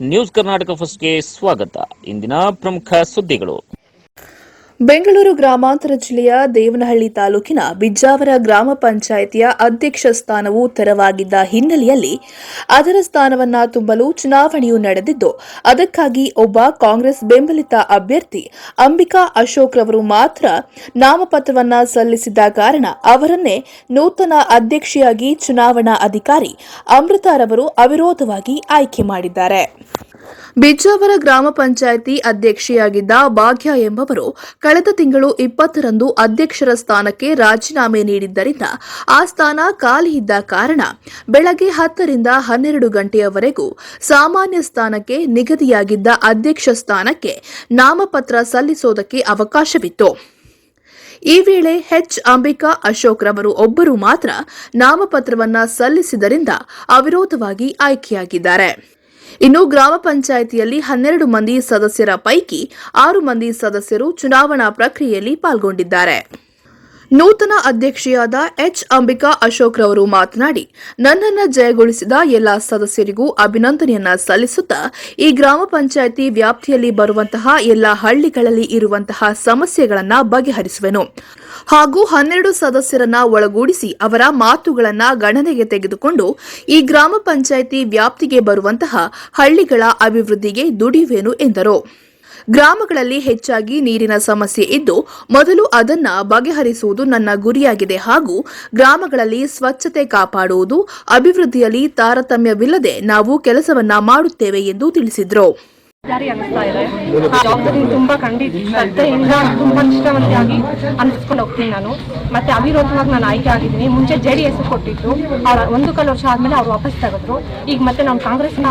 News Karnataka ಫಸ್ಟ್ಗೆ ಸ್ವಾಗತ. ಇಂದಿನ ಪ್ರಮುಖ ಸುದ್ದಿಗಳು. ಬೆಂಗಳೂರು ಗ್ರಾಮಾಂತರ ಜಿಲ್ಲೆಯ ದೇವನಹಳ್ಳಿ ತಾಲೂಕಿನ ಬಿಜ್ಜಾವರ ಗ್ರಾಮ ಪಂಚಾಯಿತಿಯ ಅಧ್ಯಕ್ಷ ಸ್ಥಾನವು ತೆರವಾಗಿದ್ದ ಹಿನ್ನೆಲೆಯಲ್ಲಿ ಅದರ ಸ್ಥಾನವನ್ನು ತುಂಬಲು ಚುನಾವಣೆಯು ನಡೆದಿದ್ದು, ಅದಕ್ಕಾಗಿ ಒಬ್ಬ ಕಾಂಗ್ರೆಸ್ ಬೆಂಬಲಿತ ಅಭ್ಯರ್ಥಿ ಅಂಬಿಕಾ ಅಶೋಕ್ ರವರು ಮಾತ್ರ ನಾಮಪತ್ರವನ್ನು ಸಲ್ಲಿಸಿದ್ದ ಕಾರಣ ಅವರನ್ನೇ ನೂತನ ಅಧ್ಯಕ್ಷೆಯಾಗಿ ಚುನಾವಣಾ ಅಧಿಕಾರಿ ಅಮೃತಾರವರು ಅವಿರೋಧವಾಗಿ ಆಯ್ಕೆ ಮಾಡಿದ್ದಾರೆ. ಬಿಜ್ಜಾವರ ಗ್ರಾಮ ಪಂಚಾಯಿತಿ ಅಧ್ಯಕ್ಷೆಯಾಗಿದ್ದ ಭಾಗ್ಯ ಎಂಬವರು ಕಳೆದ ತಿಂಗಳು 20ರಂದು ಅಧ್ಯಕ್ಷರ ಸ್ಥಾನಕ್ಕೆ ರಾಜೀನಾಮೆ ನೀಡಿದ್ದರಿಂದ ಆ ಸ್ಥಾನ ಖಾಲಿ ಇದ್ದ ಕಾರಣ ಬೆಳಗ್ಗೆ 10 ರಿಂದ 12 ಗಂಟೆಯವರೆಗೂ ಸಾಮಾನ್ಯ ಸ್ಥಾನಕ್ಕೆ ನಿಗದಿಯಾಗಿದ್ದ ಅಧ್ಯಕ್ಷ ಸ್ಥಾನಕ್ಕೆ ನಾಮಪತ್ರ ಸಲ್ಲಿಸುವುದಕ್ಕೆ ಅವಕಾಶವಿತ್ತು. ಈ ವೇಳೆ ಅಂಬಿಕಾ ಅಶೋಕ್ ರವರು ಒಬ್ಬರು ಮಾತ್ರ ನಾಮಪತ್ರವನ್ನು ಸಲ್ಲಿಸಿದ್ದರಿಂದ ಅವಿರೋಧವಾಗಿ ಆಯ್ಕೆಯಾಗಿದ್ದಾರೆ. ಇನ್ನು ಗ್ರಾಮ ಪಂಚಾಯಿತಿಯಲ್ಲಿ 12 ಮಂದಿ ಸದಸ್ಯರ ಪೈಕಿ 6 ಮಂದಿ ಸದಸ್ಯರು ಚುನಾವಣಾ ಪ್ರಕ್ರಿಯೆಯಲ್ಲಿ ಪಾಲ್ಗೊಂಡಿದ್ದಾರೆ. ನೂತನ ಅಧ್ಯಕ್ಷೆಯಾದ ಅಂಬಿಕಾ ಅಶೋಕ್ ರವರು ಮಾತನಾಡಿ, ನನ್ನನ್ನು ಜಯಗೊಳಿಸಿದ ಎಲ್ಲಾ ಸದಸ್ಯರಿಗೂ ಅಭಿನಂದನೆಯನ್ನ ಸಲ್ಲಿಸುತ್ತಾ ಈ ಗ್ರಾಮ ಪಂಚಾಯಿತಿ ವ್ಯಾಪ್ತಿಯಲ್ಲಿ ಬರುವಂತಹ ಎಲ್ಲಾ ಹಳ್ಳಿಗಳಲ್ಲಿ ಇರುವಂತಹ ಸಮಸ್ಯೆಗಳನ್ನು ಬಗೆಹರಿಸುವೆನು ಹಾಗೂ 12 ಸದಸ್ಯರನ್ನ ಒಳಗೂಡಿಸಿ ಅವರ ಮಾತುಗಳನ್ನ ಗಣನೆಗೆ ತೆಗೆದುಕೊಂಡು ಈ ಗ್ರಾಮ ಪಂಚಾಯಿತಿ ವ್ಯಾಪ್ತಿಗೆ ಬರುವಂತಹ ಹಳ್ಳಿಗಳ ಅಭಿವೃದ್ಧಿಗೆ ದುಡಿಯುವೆನು ಎಂದರು. ಗ್ರಾಮಗಳಲ್ಲಿ ಹೆಚ್ಚಾಗಿ ನೀರಿನ ಸಮಸ್ಯೆ ಇದ್ದು, ಮೊದಲು ಅದನ್ನ ಬಗೆಹರಿಸುವುದು ನನ್ನ ಗುರಿಯಾಗಿದೆ ಹಾಗೂ ಗ್ರಾಮಗಳಲ್ಲಿ ಸ್ವಚ್ಛತೆ ಕಾಪಾಡುವುದು, ಅಭಿವೃದ್ಧಿಯಲ್ಲಿ ತಾರತಮ್ಯವಿಲ್ಲದೆ ನಾವು ಕೆಲಸವನ್ನ ಮಾಡುತ್ತೇವೆ ಎಂದು ತಿಳಿಸಿದರು. ಅನಿಸ್ತಾ ಇದೆ. ತುಂಬಾ ಶ್ರದ್ಧೆಯಿಂದ ತುಂಬಾ ನಿಷ್ಠಾವಂತಿಯಾಗಿ ಅನಿಸ್ಕೊಂಡು ಹೋಗ್ತೀನಿ ನಾನು. ಮತ್ತೆ ಅವಿರೋಧವಾಗಿ ನಾನು ಆಯ್ಕೆ ಆಗಿದ್ದೀನಿ. ಮುಂಚೆ JDS ಕೊಟ್ಟಿದ್ದು, ಅವ್ರ 1 ವರ್ಷ ಆದ್ಮೇಲೆ ಅವ್ರು ವಾಪಸ್ ತೆಗೆದ್ರು. ಈಗ ಮತ್ತೆ ನಾನು ಕಾಂಗ್ರೆಸ್ನ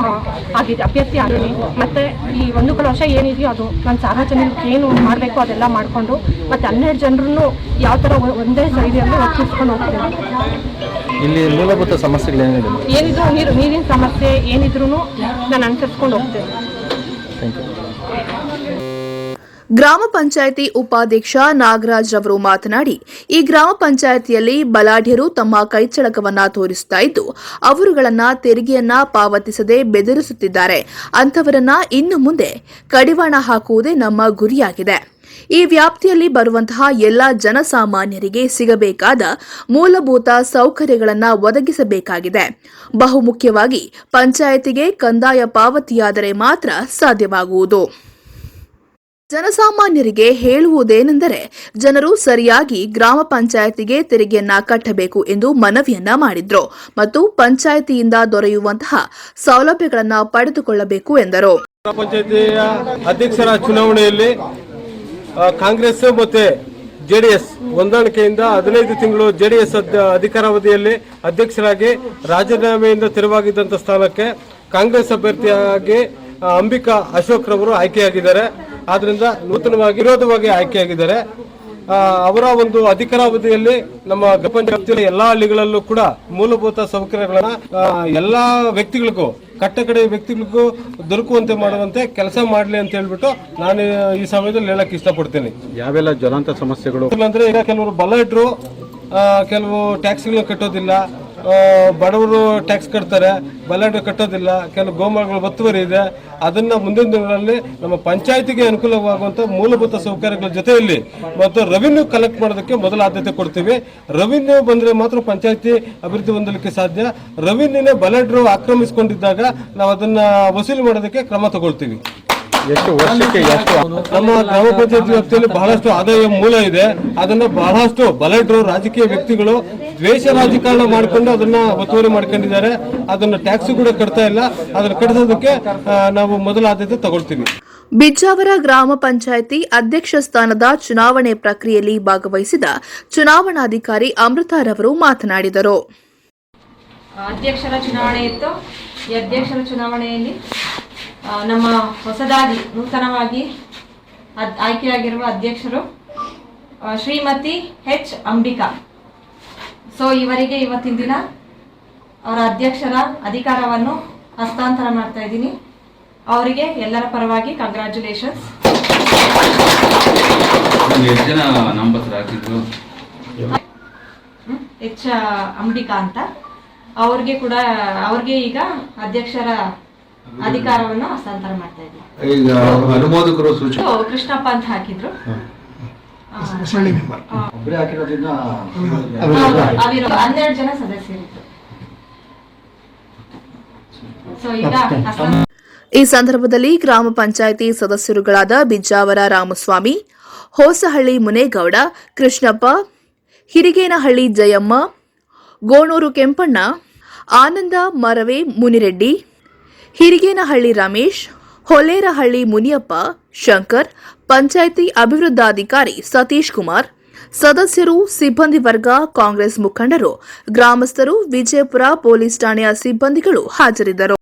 ಅಭ್ಯರ್ಥಿ ಆಗಿದ್ದೀನಿ. ಮತ್ತೆ ಈ 1 ವರ್ಷ ಏನಿದೆಯೋ ಅದು ನಾನು ಸಾರ್ವಜನಿಕರಿಗೆ ಏನು ಮಾಡಬೇಕು ಅದೆಲ್ಲ ಮಾಡಿಕೊಂಡು ಮತ್ತೆ 12 ಜನರನ್ನು ಯಾವ ಥರ ಒಂದೇ ಸೈಡಿಯಲ್ಲಿ ಒಪ್ಪಿಸ್ಕೊಂಡು ಹೋಗ್ತೀನಿ. ಇಲ್ಲಿ ಮೂಲಭೂತ ಸಮಸ್ಯೆಗಳು ನೀರಿನ ಸಮಸ್ಯೆ ಏನಿದ್ರು ನಾನು ಅನುಸರಿಸ್ಕೊಂಡು ಹೋಗ್ತೇನೆ. ಗ್ರಾಮ ಪಂಚಾಯಿತಿ ಉಪಾಧ್ಯಕ್ಷ ನಾಗರಾಜ್ ರವರು ಮಾತನಾಡಿ, ಈ ಗ್ರಾಮ ಪಂಚಾಯಿತಿಯಲ್ಲಿ ಬಲಾಢ್ಯರು ತಮ್ಮ ಕೈಚಳಕವನ್ನ ತೋರಿಸುತ್ತಾ ಇದ್ದು, ಅವರುಗಳನ್ನ ತೆರಿಗೆಯನ್ನ ಪಾವತಿಸದೆ ಬೆದರಿಸುತ್ತಿದ್ದಾರೆ. ಅಂತವರನ್ನ ಇನ್ನು ಮುಂದೆ ಕಡಿವಾಣ ಹಾಕುವುದೇ ನಮ್ಮ ಗುರಿಯಾಗಿದೆ. ಈ ವ್ಯಾಪ್ತಿಯಲ್ಲಿ ಬರುವಂತಹ ಎಲ್ಲಾ ಜನಸಾಮಾನ್ಯರಿಗೆ ಸಿಗಬೇಕಾದ ಮೂಲಭೂತ ಸೌಕರ್ಯಗಳನ್ನು ಒದಗಿಸಬೇಕಾಗಿದೆ. ಬಹುಮುಖ್ಯವಾಗಿ ಪಂಚಾಯಿತಿಗೆ ಕಂದಾಯ ಪಾವತಿಯಾದರೆ ಮಾತ್ರ ಸಾಧ್ಯವಾಗುವುದು. ಜನಸಾಮಾನ್ಯರಿಗೆ ಹೇಳುವುದೇನೆಂದರೆ, ಜನರು ಸರಿಯಾಗಿ ಗ್ರಾಮ ಪಂಚಾಯಿತಿಗೆ ತೆರಿಗೆಯನ್ನ ಕಟ್ಟಬೇಕು ಎಂದು ಮನವಿಯನ್ನ ಮಾಡಿದ್ರು ಮತ್ತು ಪಂಚಾಯಿತಿಯಿಂದ ದೊರೆಯುವಂತಹ ಸೌಲಭ್ಯಗಳನ್ನು ಪಡೆದುಕೊಳ್ಳಬೇಕು ಎಂದರು. ಪಂಚಾಯಿತಿಯ ಅಧ್ಯಕ್ಷರ ಚುನಾವಣೆಯಲ್ಲಿ ಕಾಂಗ್ರೆಸ್ ಮತ್ತೆ JDS ಹೊಂದಾಣಿಕೆಯಿಂದ 15 ತಿಂಗಳು JDS ಅಧಿಕಾರಾವಧಿಯಲ್ಲಿ ಅಧ್ಯಕ್ಷರಾಗಿ ರಾಜೀನಾಮೆಯಿಂದ ತೆರವಾಗಿದ್ದಂಥ ಸ್ಥಾನಕ್ಕೆ ಕಾಂಗ್ರೆಸ್ ಅಭ್ಯರ್ಥಿಯಾಗಿ ಅಂಬಿಕಾ ಅಶೋಕ್ ರವರು ಆಯ್ಕೆಯಾಗಿದ್ದಾರೆ. ಆದ್ರಿಂದ ನೂತನವಾಗಿ ವಿರೋಧವಾಗಿ ಆಯ್ಕೆಯಾಗಿದ್ದಾರೆ. ಅವರ ಒಂದು ಅಧಿಕಾರಾವಧಿಯಲ್ಲಿ ನಮ್ಮ ಪಂಚಾಯತ್ ಎಲ್ಲಾ ಹಳ್ಳಿಗಳಲ್ಲೂ ಕೂಡ ಮೂಲಭೂತ ಸೌಕರ್ಯಗಳನ್ನ ಎಲ್ಲಾ ವ್ಯಕ್ತಿಗಳಿಗೂ ಕಟ್ಟಕಡೆ ವ್ಯಕ್ತಿಗಳಿಗೂ ದೊರಕುವಂತೆ ಮಾಡುವಂತೆ ಕೆಲಸ ಮಾಡಲಿ ಅಂತ ಹೇಳ್ಬಿಟ್ಟು ನಾನು ಈ ಸಮಯದಲ್ಲಿ ಹೇಳಕ್ ಇಷ್ಟಪಡ್ತೇನೆ. ಯಾವೆಲ್ಲ ಜ್ವಲಂತ ಸಮಸ್ಯೆಗಳು ಅಂದ್ರೆ ಈಗ ಕೆಲವರು ಬಲಾಢ್ಯರು ಕೆಲವು ಟ್ಯಾಕ್ಸ್ಗಳನ್ನ ಕಟ್ಟೋದಿಲ್ಲ, ಬಡವರು ಟ್ಯಾಕ್ಸ್ ಕಟ್ತಾರೆ, ಬಲಾಢ್ಯರು ಕಟ್ಟೋದಿಲ್ಲ, ಕೆಲವು ಗೋಮಾಳಗಳು ಒತ್ತುವರಿ ಇದೆ. ಅದನ್ನ ಮುಂದಿನ ದಿನಗಳಲ್ಲಿ ನಮ್ಮ ಪಂಚಾಯತಿಗೆ ಅನುಕೂಲವಾಗುವಂತ ಮೂಲಭೂತ ಸೌಕರ್ಯಗಳ ಜೊತೆಯಲ್ಲಿ ಮತ್ತು ರೆವಿನ್ಯೂ ಕಲೆಕ್ಟ್ ಮಾಡೋದಕ್ಕೆ ಮೊದಲ ಆದ್ಯತೆ ಕೊಡ್ತೀವಿ. ರೆವಿನ್ಯೂ ಬಂದ್ರೆ ಮಾತ್ರ ಪಂಚಾಯತಿ ಅಭಿವೃದ್ಧಿ ಹೊಂದಲಿಕ್ಕೆ ಸಾಧ್ಯ. ರೆವಿನ್ಯೂನೇ ಬಲಾಢ್ಯರು ಆಕ್ರಮಿಸಿಕೊಂಡಿದ್ದಾಗ ನಾವು ಅದನ್ನ ವಸೂಲಿ ಮಾಡೋದಕ್ಕೆ ಕ್ರಮ ತಗೊಳ್ತೀವಿ. ನಮ್ಮ ಗ್ರಾಮ ಪಂಚಾಯತ್ ವ್ಯಾಪ್ತಿಯಲ್ಲಿ ಬಹಳಷ್ಟು ಆದಾಯ ಮೂಲ ಇದೆ. ಅದನ್ನ ಬಹಳಷ್ಟು ಬಲಾಢ್ಯರು ರಾಜಕೀಯ ವ್ಯಕ್ತಿಗಳು ದ್ವೇಷ ರಾಜಕಾರಣ ಮಾಡಿಕೊಂಡು ಅದನ್ನ ಒತ್ತುವರಿ ಮಾಡ್ಕೊಂಡಿದ್ದಾರೆ. ಅದನ್ನ ಟ್ಯಾಕ್ಸ್ ಕೂಡ ಕಟ್ತಾ ಇಲ್ಲ. ಅದನ್ನ ಕಟ್ಟಿಸೋದಕ್ಕೆ ನಾವು ಮೊದಲ ಆದ್ಯತೆ ತಗೊಳ್ತೀವಿ. ಬಿಜ್ಜಾವರ ಗ್ರಾಮ ಪಂಚಾಯಿತಿ ಅಧ್ಯಕ್ಷ ಸ್ಥಾನದ ಚುನಾವಣೆ ಪ್ರಕ್ರಿಯೆಯಲ್ಲಿ ಭಾಗವಹಿಸಿದ ಚುನಾವಣಾಧಿಕಾರಿ ಅಮೃತಾರವರು ಮಾತನಾಡಿದರು. ಅಧ್ಯಕ್ಷರ ಚುನಾವಣೆ ಇತ್ತು. ಈ ಅಧ್ಯಕ್ಷರ ಚುನಾವಣೆಯಲ್ಲಿ ನಮ್ಮ ಹೊಸದಾಗಿ ನೂತನವಾಗಿ ಆಯ್ಕೆಯಾಗಿರುವ ಅಧ್ಯಕ್ಷರು ಶ್ರೀಮತಿ ಅಂಬಿಕಾ. ಇವರಿಗೆ ಇವತ್ತಿನ ದಿನ ಅವರ ಅಧ್ಯಕ್ಷರ ಅಧಿಕಾರವನ್ನು ಹಸ್ತಾಂತರ ಮಾಡ್ತಾ ಇದ್ದೀನಿ. ಅವರಿಗೆ ಎಲ್ಲರ ಪರವಾಗಿ ಕಂಗ್ರ್ಯಾಚುಲೇಷನ್ಸ್. ಅಂಬಿಕಾ ಅಂತ ಅವ್ರಿಗೆ ಈಗ ಅಧ್ಯಕ್ಷರ ಅಧಿಕಾರವನ್ನು ಹಸ್ತಾಂತರ ಮಾಡ್ತಾ ಇದ್ದೀವಿ. ಈಗ ಅನುಮೋದಕರು ಸೂಚನೆ ಇದು ಕೃಷ್ಣಪ್ಪ ಅಂತ ಹಾಕಿದ್ರು. ಒಬ್ಬರೇ ಹಾಕಿರೋದ್ರಿಂದ ಅವಿರೋ 12 ಜನ ಸದಸ್ಯರಿದ್ರು. ಸೊ ಈಗ ಈ ಸಂದರ್ಭದಲ್ಲಿ ಗ್ರಾಮ ಪಂಚಾಯಿತಿ ಸದಸ್ಯರುಗಳಾದ ಬಿಜ್ಜಾವರ ರಾಮಸ್ವಾಮಿ, ಹೊಸಹಳ್ಳಿ ಮುನೇಗೌಡ, ಕೃಷ್ಣಪ್ಪ, ಹಿರಿಗೇನಹಳ್ಳಿ ಜಯಮ್ಮ, ಗೋಣೂರು ಕೆಂಪಣ್ಣ, ಆನಂದ ಮರವೆ ಮುನಿರೆಡ್ಡಿ, ಹಿರಿಗೇನಹಳ್ಳಿ ರಮೇಶ್, ಹೊಲೇರಹಳ್ಳಿ ಮುನಿಯಪ್ಪ, ಶಂಕರ್, ಪಂಚಾಯಿತಿ ಅಭಿವೃದ್ಧಾಧಿಕಾರಿ ಸತೀಶ್ ಕುಮಾರ್, ಸದಸ್ಯರು, ಸಿಬ್ಬಂದಿ ವರ್ಗ, ಕಾಂಗ್ರೆಸ್ ಮುಖಂಡರು, ಗ್ರಾಮಸ್ಥರು, ವಿಜಯಪುರ ಪೊಲೀಸ್ ಠಾಣೆಯ ಸಿಬ್ಬಂದಿಗಳು ಹಾಜರಿದ್ದರು.